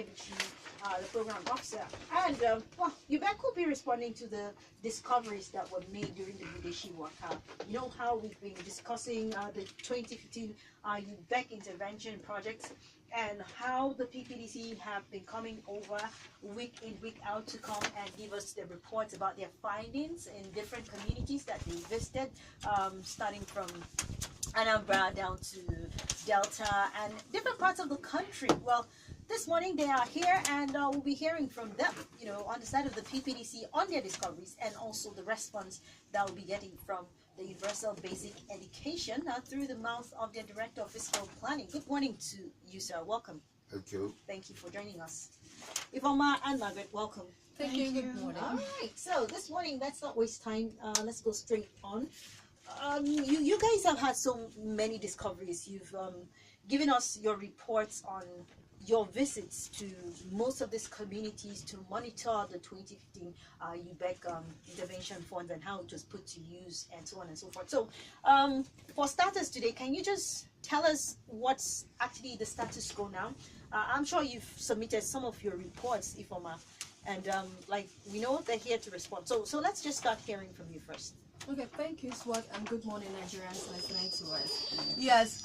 the program officer. And, well, UBEC will be responding to the discoveries that were made during the Budeshiwaka. You know how we've been discussing the 2015 UBEC intervention projects and how the PPDC have been coming over week in, week out to come and give us the reports about their findings in different communities that they visited, starting from Anambra down to Delta and different parts of the country. Well, this morning they are here and we'll be hearing from them, you know, on the side of the PPDC on their discoveries and also the response that we'll be getting from the Universal Basic Education through the mouth of their Director of Fiscal Planning. Good morning to you, sir. Welcome. Thank you. Thank you for joining us. Ifoma and Margaret, welcome. Thank you. Good morning. All right. So this morning, let's not waste time. Let's go straight on. You guys have had so many discoveries. You've given us your reports on your visits to most of these communities to monitor the 2015 UBEC intervention funds and how it was put to use and so on and so forth. So for starters today, can you just tell us what's actually the status quo now? I'm sure you've submitted some of your reports, Ifoma, and like we know they're here to respond. So let's just start hearing from you first. Okay, thank you, Swat, and good morning, Nigerians listening to us. Yes,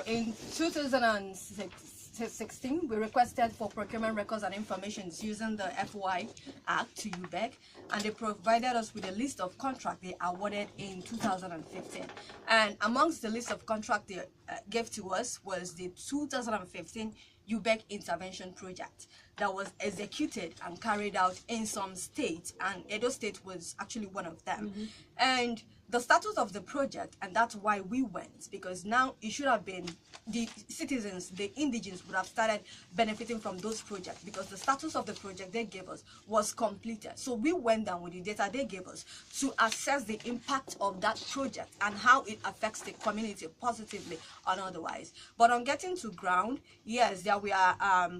in 2016, we requested for procurement records and information using the FY Act to UBEC, and they provided us with a list of contracts they awarded in 2015. And amongst the list of contracts they gave to us was the 2015 UBEC intervention project that was executed and carried out in some states, and Edo State was actually one of them. And the status of the project, and that's why we went, because now it should have been the citizens, the indigenes would have started benefiting from those projects, because the status of the project they gave us was completed. So we went down with the data they gave us to assess the impact of that project and how it affects the community positively or otherwise. But on getting to ground, yes, there were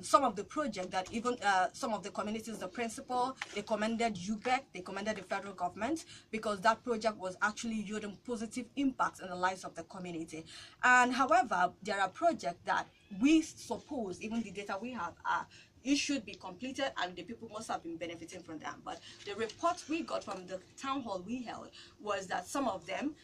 some of the projects that even some of the communities, the principal, they commended UBEC, they commended the federal government, because that project was actually yielding positive impacts in the lives of the community. And however, there are projects that we suppose, even the data we have, it should be completed and the people must have been benefiting from them. But the reports we got from the town hall we held was that some of them,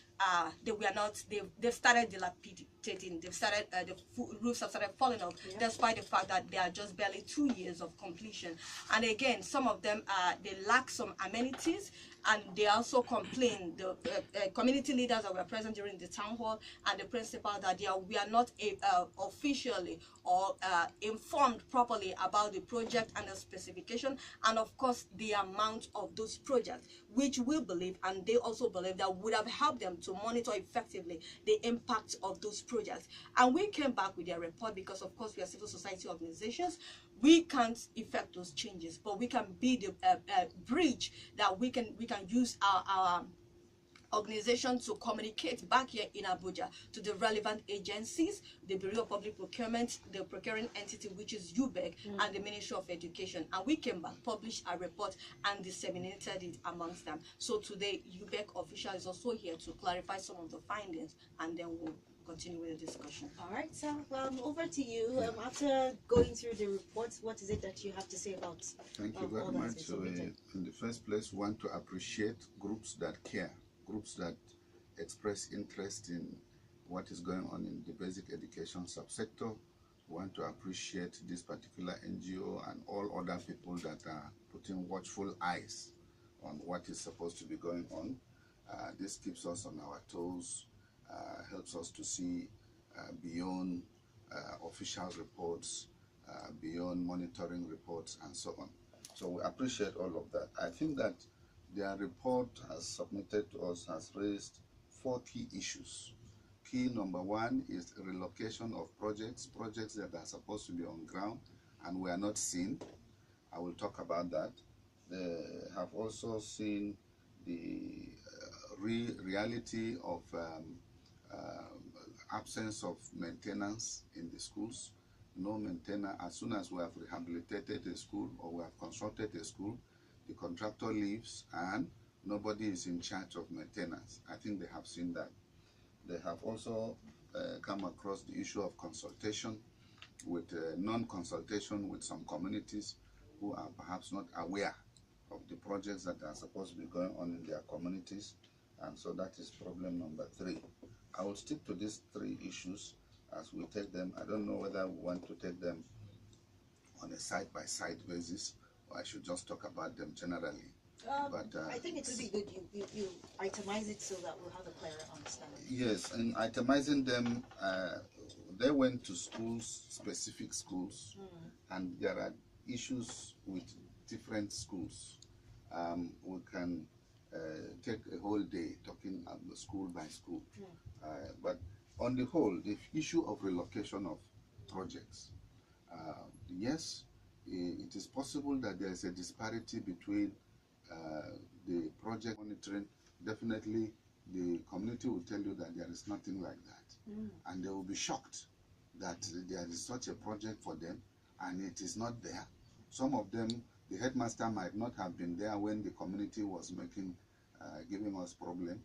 they were not, they've started dilapidating, they've started, the roofs have started falling off, despite the fact that they are just barely 2 years of completion. And again, some of them, they lack some amenities, and they also complain, the community leaders that were present during the town hall and the principal, that we are not officially or informed properly about the project and the specification, and of course the amount of those projects, which we believe, and they also believe, that would have helped them to monitor effectively the impact of those projects. And we came back with their report because, of course, we are civil society organizations. We can't effect those changes, but we can be the bridge that we can use our organization to communicate back here in Abuja to the relevant agencies, the Bureau of Public Procurement, the procuring entity, which is UBEC, and the Ministry of Education. And we came back, published a report, and disseminated it amongst them. So today, UBEC official is also here to clarify some of the findings, and then we'll continue with the discussion. All right, so over to you. After going through the reports, what is it that you have to say about? Thank you very much. So, in the first place, we want to appreciate groups that care, groups that express interest in what is going on in the basic education subsector. We want to appreciate this particular NGO and all other people that are putting watchful eyes on what is supposed to be going on. This keeps us on our toes, helps us to see beyond official reports, beyond monitoring reports, and so on. So we appreciate all of that. I think that their report as submitted to us has raised 4 key issues. Key number 1 is relocation of projects that are supposed to be on ground and were not seen. I will talk about that. They have also seen the reality of absence of maintenance in the schools. No maintenance. As soon as we have rehabilitated a school or we have constructed a school, the contractor leaves and nobody is in charge of maintenance. I think they have seen that. They have also come across the issue of consultation. with non-consultation with some communities who are perhaps not aware of the projects that are supposed to be going on in their communities. And so that is problem number 3. I will stick to these 3 issues as we take them. I don't know whether we want to take them on a side-by-side basis, or I should just talk about them generally. But I think it would be good you itemize it so that we'll have a clearer understanding. Yes, and itemizing them, they went to schools, specific schools, and there are issues with different schools. We can take a whole day talking about school by school. But on the whole, the issue of relocation of projects, yes, it is possible that there is a disparity between the project monitoring. Definitely, the community will tell you that there is nothing like that. And they will be shocked that there is such a project for them and it is not there. Some of them, the headmaster might not have been there when the community was giving us problem,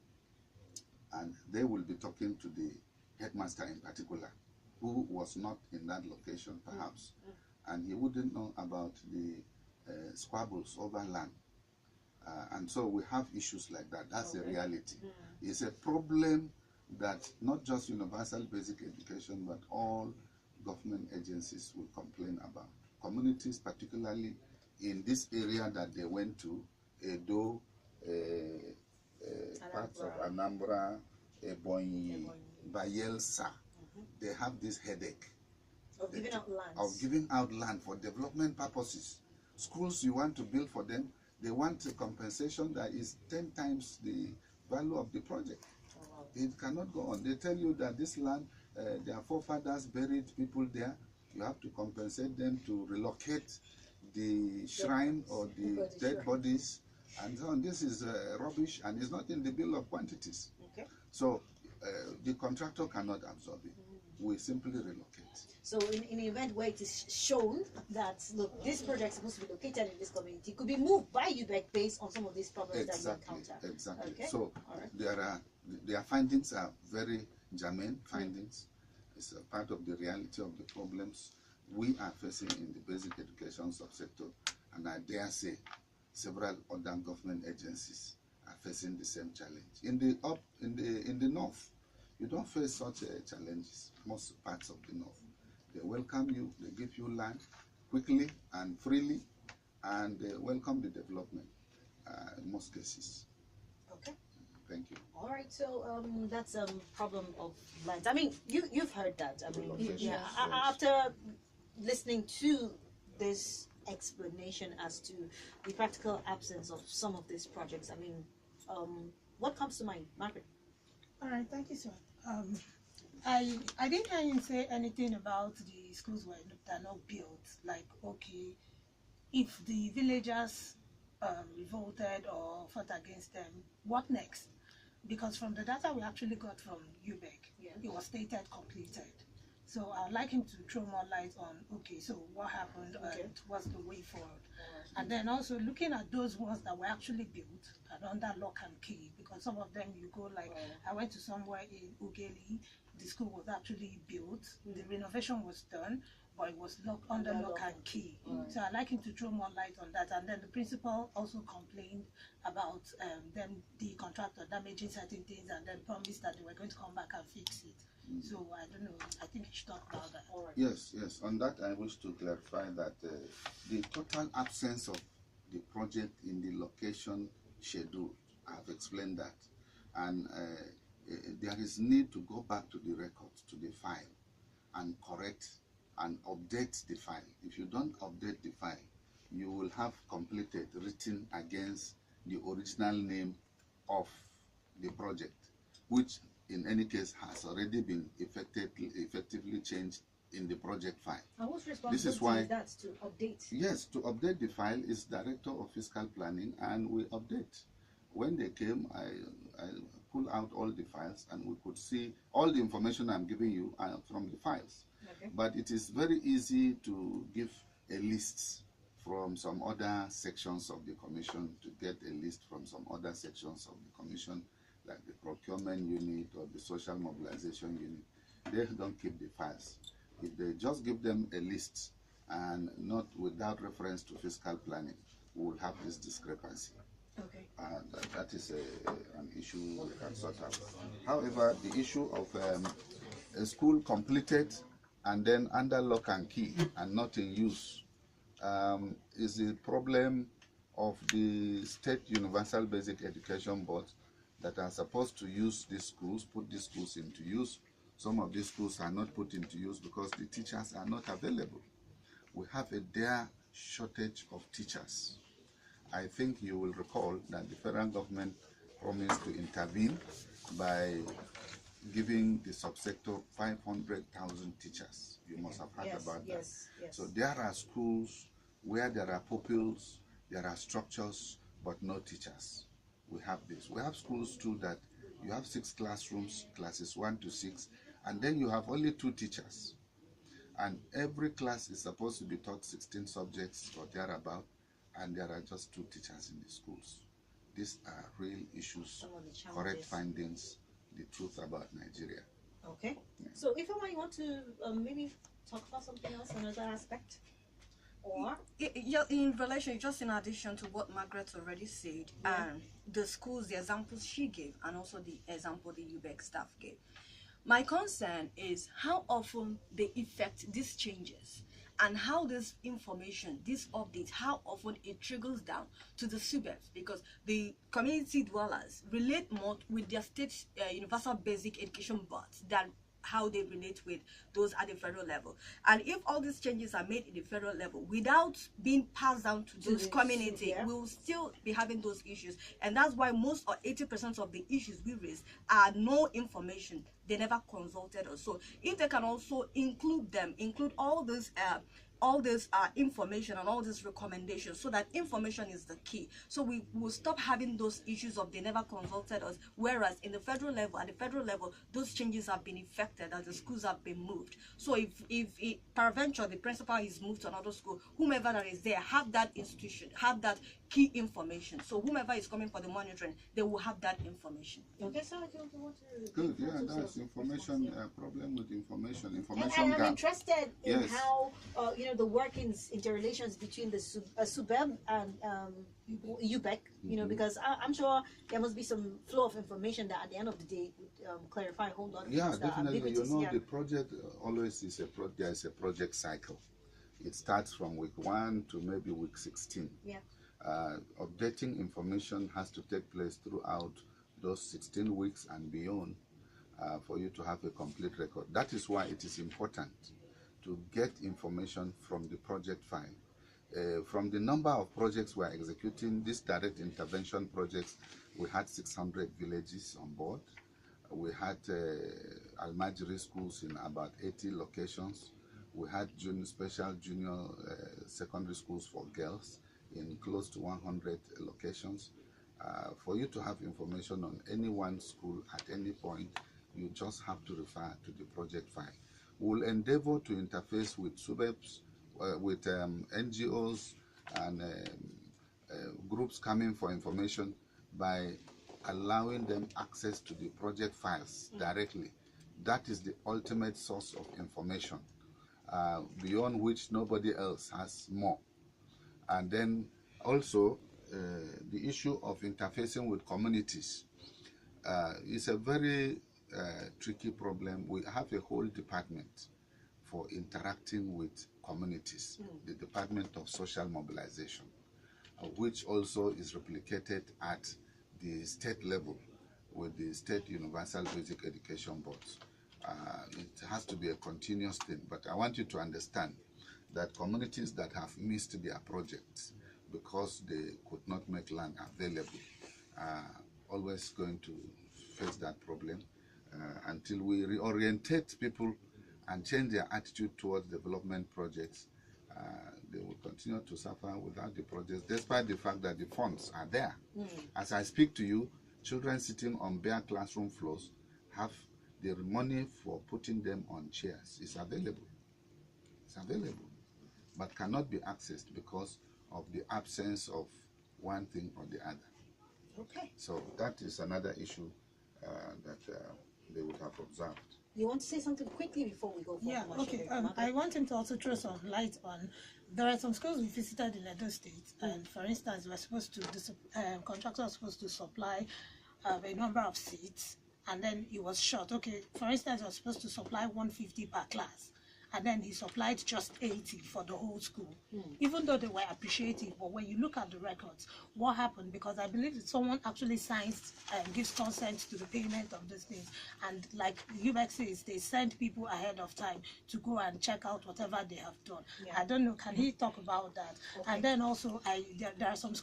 and they will be talking to the headmaster in particular, who was not in that location perhaps, and he wouldn't know about the squabbles over land. And so we have issues like that. That's a reality. It's a problem that not just universal basic education, but all government agencies will complain about. Communities, particularly in this area that they went to, Edo, parts of Anambra, Ebonyi, Bayelsa, they have this headache of giving out land. Of giving out land for development purposes. Schools you want to build for them, they want a compensation that is 10 times the value of the project. Oh, wow. It cannot go on. They tell you that this land, their forefathers buried people there. You have to compensate them to relocate the shrine or the dead bodies and so on. This is rubbish and it's not in the bill of quantities. Okay. So the contractor cannot absorb it. We simply relocate. So in the event where it is shown that, look, this project is supposed to be located in this community, it could be moved by UBEC based on some of these problems that you encounter. Exactly. Okay. So right. their findings are very germane findings. It's a part of the reality of the problems we are facing in the basic education subsector, and I dare say several other government agencies are facing the same challenge. In the north, you don't face such challenges. Most parts of the north, they welcome you, they give you land quickly and freely, and they welcome the development in most cases. Okay. Thank you. All right, so that's a problem of land. I mean, you've heard that. I mean, Yes. After listening to this explanation as to the practical absence of some of these projects, I mean, what comes to mind, Margaret? All right, thank you, sir. I didn't hear you say anything about the schools that are not built. Like, okay, if the villagers revolted or fought against them, what next? Because from the data we actually got from UBEC, it was stated completed. So I'd like him to throw more light on, okay, so what happened and what's the way forward. And then also looking at those ones that were actually built and under lock and key, because some of them you go like, I went to somewhere in Ugeli, the school was actually built, the renovation was done, but it was under lock and key. So I'd like him to throw more light on that. And then the principal also complained about the contractor damaging certain things and then promised that they were going to come back and fix it. So I don't know, I think you should talk about that. Yes, on that I wish to clarify that the total absence of the project in the location schedule, I have explained that. And there is need to go back to the records, to the file, and correct and update the file. If you don't update the file, you will have completed written against the original name of the project, which in any case has already been effectively changed in the project file. And whose responsibility is that to update? Yes, to update the file is Director of Fiscal Planning, and we update. When they came, I pulled out all the files and we could see all the information I'm giving you from the files. Okay. But it is very easy to give a list from some other sections of the Commission, to get a list from some other sections of the Commission, like the procurement unit or the social mobilization unit. They don't keep the files. If they just give them a list and not without reference to fiscal planning, we will have this discrepancy. Okay. That is an issue we can sort out. However, the issue of a school completed and then under lock and key and not in use is the problem of the State Universal Basic Education Board that are supposed to use these schools, put these schools into use. Some of these schools are not put into use because the teachers are not available. We have a dire shortage of teachers. I think you will recall that the federal government promised to intervene by giving the subsector 500,000 teachers. You must have heard about that. Yes. So there are schools where there are pupils, there are structures, but no teachers. We have this. We have schools too that you have 6 classrooms, classes 1 to 6, and then you have only 2 teachers. And every class is supposed to be taught 16 subjects or thereabout, and there are just 2 teachers in the schools. These are real issues, correct findings, the truth about Nigeria. Okay. Yeah. So if you want to maybe talk about something else, another aspect? Or in relation, just in addition to what Margaret already said, and the schools, the examples she gave, and also the example the UBEC staff gave, my concern is how often they effect these changes and how this information, this update, how often it trickles down to the suburbs, because the community dwellers relate more with their state universal basic education boards than how they relate with those at the federal level. And if all these changes are made at the federal level without being passed down to those community, we will still be having those issues. And that's why most or 80% of the issues we raise are no information. They never consulted us. So if they can also include all this information and all these recommendations, so that information is the key. So we will stop having those issues of they never consulted us, whereas at the federal level, those changes have been effected as the schools have been moved. So if peradventure the principal is moved to another school, whomever that is there have that institution, have that key information. So whomever is coming for the monitoring, they will have that information. Okay, so I don't want to. Good, yeah, that's information, problem with information And gap. I'm interested in how, the workings, interrelations between the SUBEB and UBEC, because I'm sure there must be some flow of information that at the end of the day would clarify a whole lot of things. Definitely. The project always is there is a project cycle. It starts from week 1 to maybe week 16. Yeah. Updating information has to take place throughout those 16 weeks and beyond for you to have a complete record. That is why it is important to get information from the project file. From the number of projects we are executing, these direct intervention projects, we had 600 villages on board. We had Almajiri schools in about 80 locations. We had special junior secondary schools for girls in close to 100 locations. For you to have information on any one school at any point, you just have to refer to the project file. We'll endeavor to interface with suburbs, with NGOs and groups coming for information by allowing them access to the project files directly. That is the ultimate source of information, beyond which nobody else has more. And then also the issue of interfacing with communities is a very tricky problem. We have a whole department for interacting with communities, the Department of Social Mobilization, which also is replicated at the state level with the State Universal Basic Education Boards. It has to be a continuous thing, but I want you to understand that communities that have missed their projects because they could not make land available are always going to face that problem until we reorientate people and change their attitude towards development projects. They will continue to suffer without the projects, despite the fact that the funds are there. As I speak to you, children sitting on bare classroom floors have the money for putting them on chairs. It's available. It's available, but cannot be accessed because of the absence of one thing or the other. Okay. So that is another issue that they would have observed. You want to say something quickly before we go for Yeah, commercial okay. break, I Margaret? want him to also throw some light on. There are some schools we visited in Edo State, and for instance, we're supposed to, contractor was supposed to supply a number of seats, and then it was short. Okay, for instance, I was supposed to supply 150 per class, and then he supplied just 80 for the whole school. Even though they were appreciative, but when you look at the records, what happened? Because I believe that someone actually signs and gives consent to the payment of these things, and like UBEC says, they send people ahead of time to go and check out whatever they have done. Yeah. I don't know, can he talk about that? Okay. And then also, there are some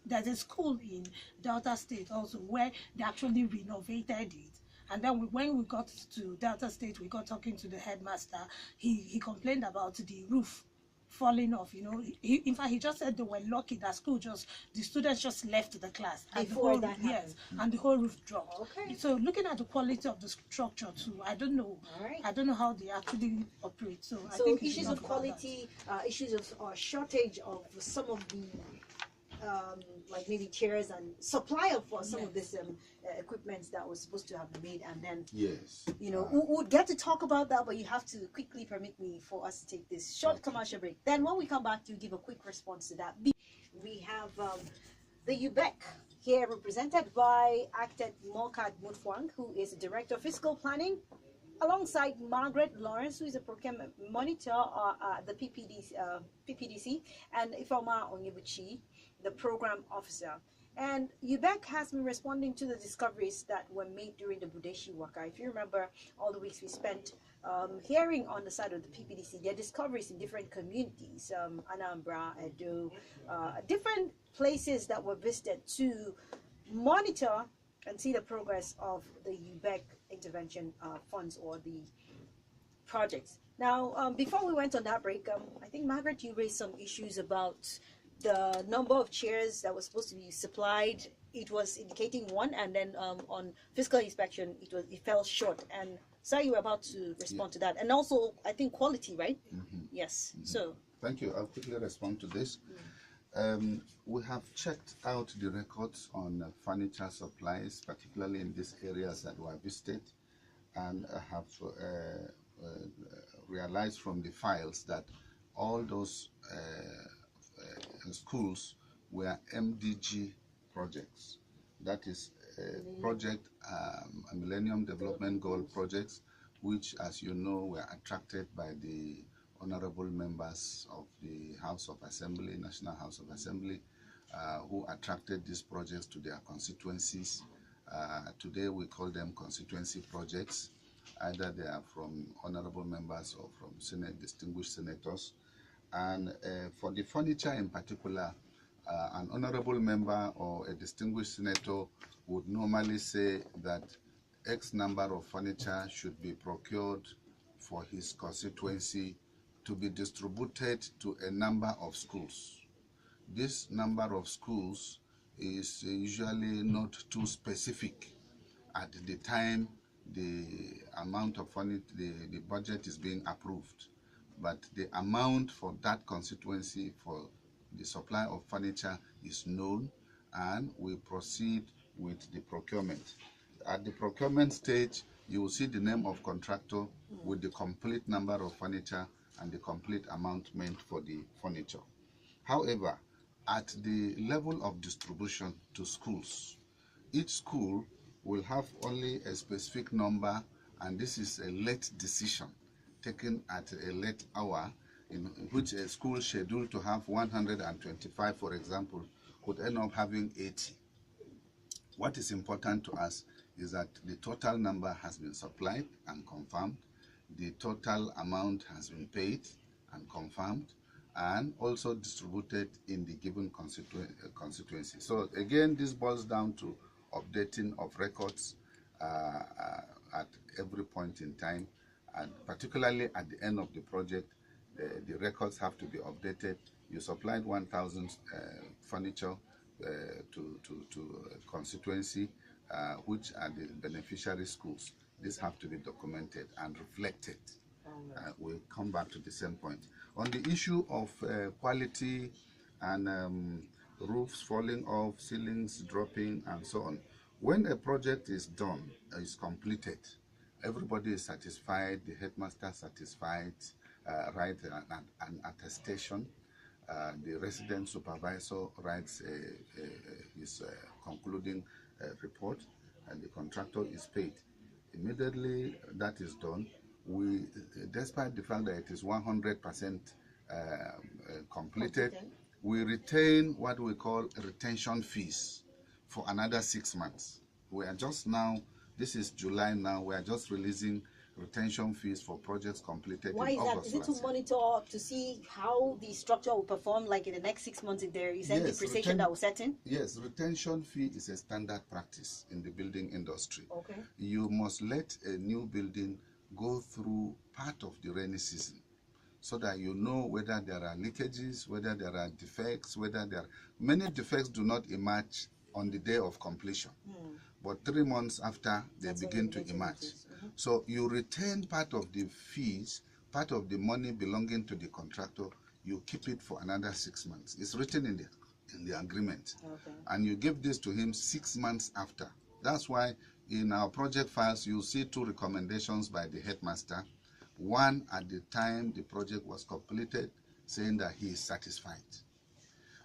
there's a school in Delta State also where they actually renovated it. And then when we got to Delta State, we got talking to the headmaster. He complained about the roof falling off. You know, in fact, he just said they were lucky that the students just left the class and Before that happened. and the whole roof dropped. Okay. So looking at the quality of the structure too, I don't know. All right. I don't know how they actually operate. So I So think he issues should of talk about that. quality, issues of shortage of some of the like maybe chairs and supply of some of this equipment that was supposed to have been made, and then Yes. you know we'll get to talk about that, but you have to quickly permit me for us to take this short commercial break. Then when we come back to give a quick response to that, we have the UBEC here represented by Architect Morkat Mutfwang, who is the Director of Fiscal Planning, alongside Margaret Lawrence, who is a procurement monitor at the PPDC, and Ifeoma Onyebuchi, the program officer. And UBEC has been responding to the discoveries that were made during the Budeshiwaka. If you remember all the weeks we spent hearing on the side of the PPDC, their discoveries in different communities, Anambra, Edo, different places that were visited to monitor and see the progress of the UBEC intervention funds or the projects. Now, before we went on that break, I think, Margaret, you raised some issues about the number of chairs that was supposed to be supplied. It was indicating one, and then on fiscal inspection, it fell short. And so you were about to respond to that. And also, I think quality, right? Yes. So. Thank you. I'll quickly respond to this. We have checked out the records on furniture supplies, particularly in these areas that were visited, and have realized from the files that all those schools were MDG projects. That is Millennium Development Goal projects, which, as you know, were attracted by the honorable members of the House of Assembly, National House of Assembly, who attracted these projects to their constituencies. Today we call them constituency projects. Either they are from honorable members or from distinguished senators. And for the furniture in particular, an honorable member or a distinguished senator would normally say that X number of furniture should be procured for his constituency to be distributed to a number of schools. This number of schools is usually not too specific at the time the amount of furniture, the budget is being approved. But the amount for that constituency for the supply of furniture is known, and we proceed with the procurement. At the procurement stage, you will see the name of contractor with the complete number of furniture and the complete amount meant for the furniture. However, at the level of distribution to schools, each school will have only a specific number, and this is a late decision taken at a late hour, in which a school scheduled to have 125, for example, could end up having 80. What is important to us is that the total number has been supplied and confirmed, the total amount has been paid and confirmed, and also distributed in the given constituency. So again, this boils down to updating of records at every point in time, and particularly at the end of the project, the records have to be updated. You supplied 1,000 furniture to a constituency, which are the beneficiary schools. These have to be documented and reflected. We'll come back to the same point. On the issue of quality and roofs falling off, ceilings dropping, and so on, when a project is done, is completed, everybody is satisfied, the headmaster satisfied, write an attestation. The resident supervisor writes his concluding report, and the contractor is paid. Immediately that is done, we, despite the fact that it is 100% completed, we retain what we call retention fees for another 6 months. We are just now, this is July now, we are just releasing retention fees for projects completed in August. Why is that? Is it to monitor, to see how the structure will perform, like in the next 6 months, if there is any depreciation that will set in? Yes, retention fee is a standard practice in the building industry. Okay. You must let a new building go through part of the rainy season, so that you know whether there are leakages, whether there are defects, whether there are... Many defects do not emerge on the day of completion, but 3 months after they begin to emerge. So you retain part of the fees, part of the money belonging to the contractor, you keep it for another 6 months. It's written in the agreement. And you give this to him 6 months after. That's why in our project files, you see 2 recommendations by the headmaster. One at the time the project was completed, saying that he is satisfied.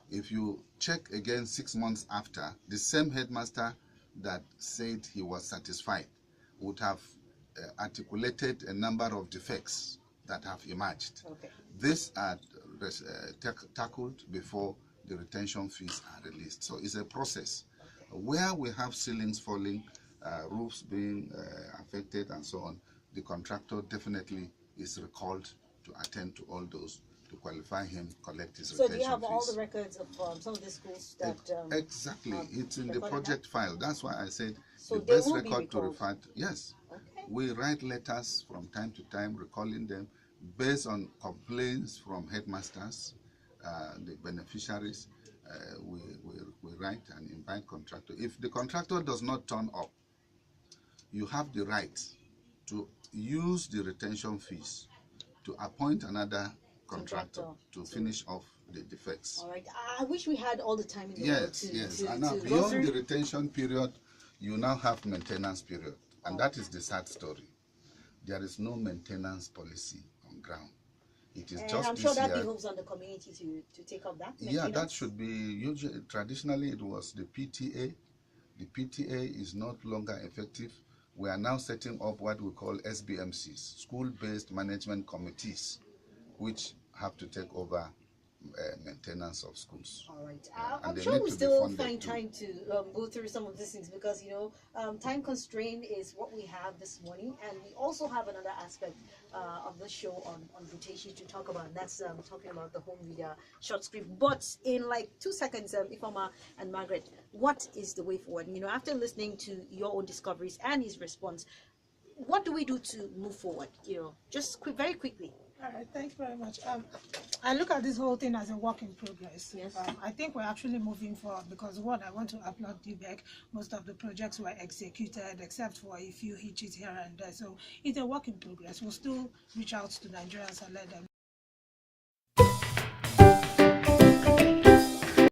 If you check again 6 months after, the same headmaster that said he was satisfied would have articulated a number of defects that have emerged. These are tackled before the retention fees are released. So it's a process. Where we have ceilings falling, roofs being affected and so on, the contractor definitely is recalled to attend to all those, to qualify him, collect his retention fees. So do you have all the records of some of the schools that... exactly. It's in the project file. That's why I said so the best record to refer to... Yes. We write letters from time to time, recalling them based on complaints from headmasters, the beneficiaries. We write and invite contractor. If the contractor does not turn up, you have the right to use the retention fees to appoint another contractor to finish off the defects. All right. I wish we had all the time in the world to... Yes, and now beyond the retention period, you now have maintenance period. And that is the sad story. There is no maintenance policy on ground. It is just I'm sure that behoves on the community to take up that. Yeah, that should be usually. Traditionally, it was the PTA. The PTA is not longer effective. We are now setting up what we call SBMCs, school-based management committees, which have to take over maintenance of schools. All right. I'm sure we'll still find time to go through some of these things, because, you know, time constraint is what we have this morning, and we also have another aspect of the show on Budeshi to talk about, and that's talking about the home media short script. But in like 2 seconds, Ifeoma and Margaret, what is the way forward? You know, after listening to your own discoveries and his response, what do we do to move forward? You know, just very quickly. All right, thanks very much. I look at this whole thing as a work in progress. Yes. I think we're actually moving forward, because what I want to applaud UBEC, most of the projects were executed except for a few hitches here and there. So it's a work in progress. We'll still reach out to Nigerians and let them